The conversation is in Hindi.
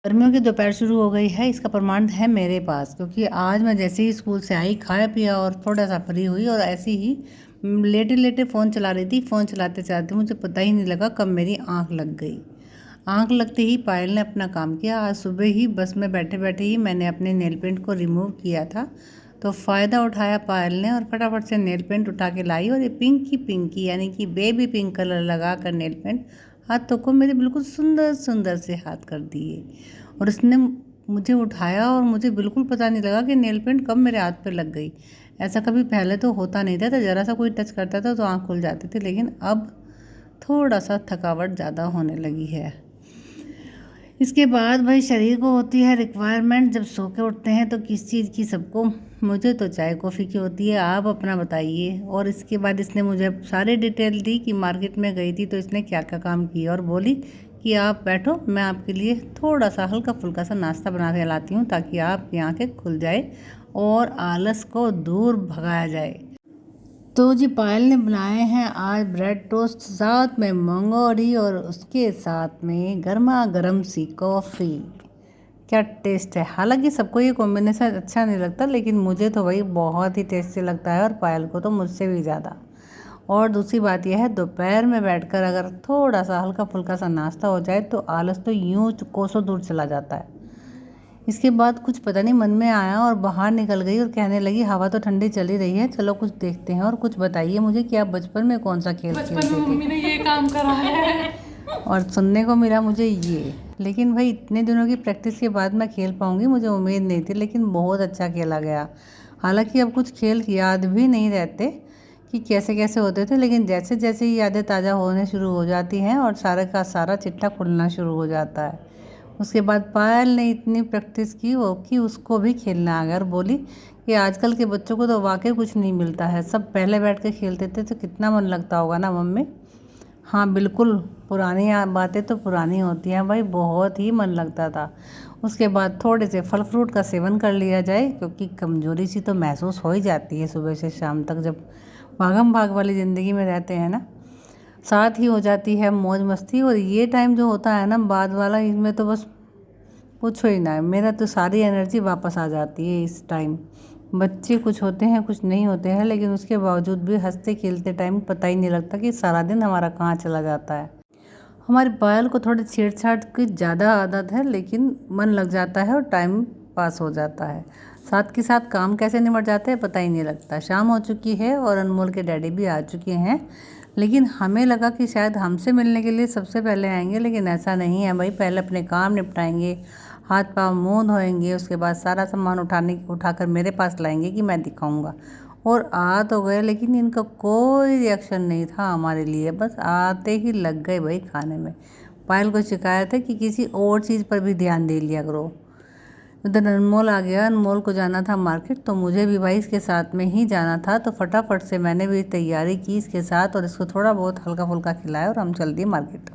गर्मियों की दोपहर शुरू हो गई है, इसका प्रमाण है मेरे पास, क्योंकि आज मैं जैसे ही स्कूल से आई, खाया पिया और थोड़ा सा फ्री हुई और ऐसे ही लेटे लेटे फ़ोन चला रही थी। फ़ोन चलाते चलाते मुझे पता ही नहीं लगा कब मेरी आँख लग गई। आँख लगते ही पायल ने अपना काम किया। आज सुबह ही बस में बैठे बैठे ही मैंने अपने नेल पेंट को रिमूव किया था, तो फ़ायदा उठाया पायल ने और फटाफट से नेल पेंट उठा के लाई और ये पिंकी पिंकी यानी कि बेबी पिंक कलर लगा कर नेल पेंट हाथों को मेरे बिल्कुल सुंदर सुंदर से हाथ कर दिए। और उसने मुझे उठाया और मुझे बिल्कुल पता नहीं लगा कि नेल पेंट कब मेरे हाथ पे लग गई। ऐसा कभी पहले तो होता नहीं था, तो ज़रा सा कोई टच करता था तो आँख खुल जाती थी, लेकिन अब थोड़ा सा थकावट ज़्यादा होने लगी है। इसके बाद भाई शरीर को होती है रिक्वायरमेंट, जब सो के उठते हैं तो किस चीज़ की सबको, मुझे तो चाय कॉफ़ी की होती है। आप अपना बताइए। और इसके बाद इसने मुझे सारी डिटेल दी कि मार्केट में गई थी तो इसने क्या क्या काम किया, और बोली कि आप बैठो, मैं आपके लिए थोड़ा सा हल्का फुल्का सा नाश्ता बना के लाती हूँ ताकि आपकी आँखें खुल जाए और आलस को दूर भगाया जाए। तो जी पायल ने बनाए हैं आज ब्रेड टोस्ट, साथ में मंगोड़ी और उसके साथ में गर्मा गर्म सी कॉफ़ी। क्या टेस्ट है। हालांकि सबको ये कॉम्बिनेशन अच्छा नहीं लगता, लेकिन मुझे तो भाई बहुत ही टेस्टी लगता है और पायल को तो मुझसे भी ज़्यादा। और दूसरी बात यह है, दोपहर में बैठकर अगर थोड़ा सा हल्का फुल्का सा नाश्ता हो जाए तो आलस तो यूं कोसों दूर चला जाता है। इसके बाद कुछ पता नहीं मन में आया और बाहर निकल गई और कहने लगी हवा तो ठंडी चली रही है, चलो कुछ देखते हैं। और कुछ बताइए मुझे कि आप बचपन में कौन सा खेल खेलते थे। बचपन में मम्मी ने ये काम करा है। और सुनने को मिला मुझे ये, लेकिन भाई इतने दिनों की प्रैक्टिस के बाद मैं खेल पाऊंगी मुझे उम्मीद नहीं थी, लेकिन बहुत अच्छा खेला गया। हालांकि अब कुछ खेल याद भी नहीं रहते कि कैसे कैसे होते थे, लेकिन जैसे जैसे ही यादें ताज़ा होने शुरू हो जाती हैं और सारा का सारा चिट्ठा खुलना शुरू हो जाता है। उसके बाद पायल ने इतनी प्रैक्टिस की वो कि उसको भी खेलना आ गया और बोली कि आजकल के बच्चों को तो वाकई कुछ नहीं मिलता है, सब पहले बैठ के खेलते थे तो कितना मन लगता होगा ना मम्मी। हाँ बिल्कुल, पुरानी बातें तो पुरानी होती हैं भाई, बहुत ही मन लगता था। उसके बाद थोड़े से फल फ्रूट का सेवन कर लिया जाए, क्योंकि कमज़ोरी सी तो महसूस हो ही जाती है सुबह से शाम तक जब भागम भाग वाली ज़िंदगी में रहते हैं ना। साथ ही हो जाती है मौज मस्ती, और ये टाइम जो होता है ना बाद वाला, इसमें तो बस पूछो ही ना, मेरा तो सारी एनर्जी वापस आ जाती है इस टाइम। बच्चे कुछ होते हैं कुछ नहीं होते हैं, लेकिन उसके बावजूद भी हंसते खेलते टाइम पता ही नहीं लगता कि सारा दिन हमारा कहाँ चला जाता है। हमारे पायल को थोड़ी छेड़छाड़ की ज़्यादा आदत है, लेकिन मन लग जाता है और टाइम पास हो जाता है। साथ के साथ काम कैसे निमट जाते हैं पता ही नहीं लगता। शाम हो चुकी है और अनमोल के डैडी भी आ चुके हैं, लेकिन हमें लगा कि शायद हमसे मिलने के लिए सबसे पहले आएंगे, लेकिन ऐसा नहीं है भाई। पहले अपने काम निपटाएंगे, हाथ पाँव मुँह धोएंगे, उसके बाद सारा सामान उठाकर मेरे पास लाएंगे कि मैं दिखाऊंगा। और आ तो गए, लेकिन इनका कोई रिएक्शन नहीं था हमारे लिए, बस आते ही लग गए भाई खाने में। पायल को शिकायत है कि किसी और चीज़ पर भी ध्यान दे लिया करो। उधर अनमोल आ गया, अनमोल को जाना था मार्केट, तो मुझे भी भाई इसके साथ में ही जाना था, तो फटाफट से मैंने भी तैयारी की इसके साथ और इसको थोड़ा बहुत हल्का फुल्का खिलाया और हम चल दिए मार्केट।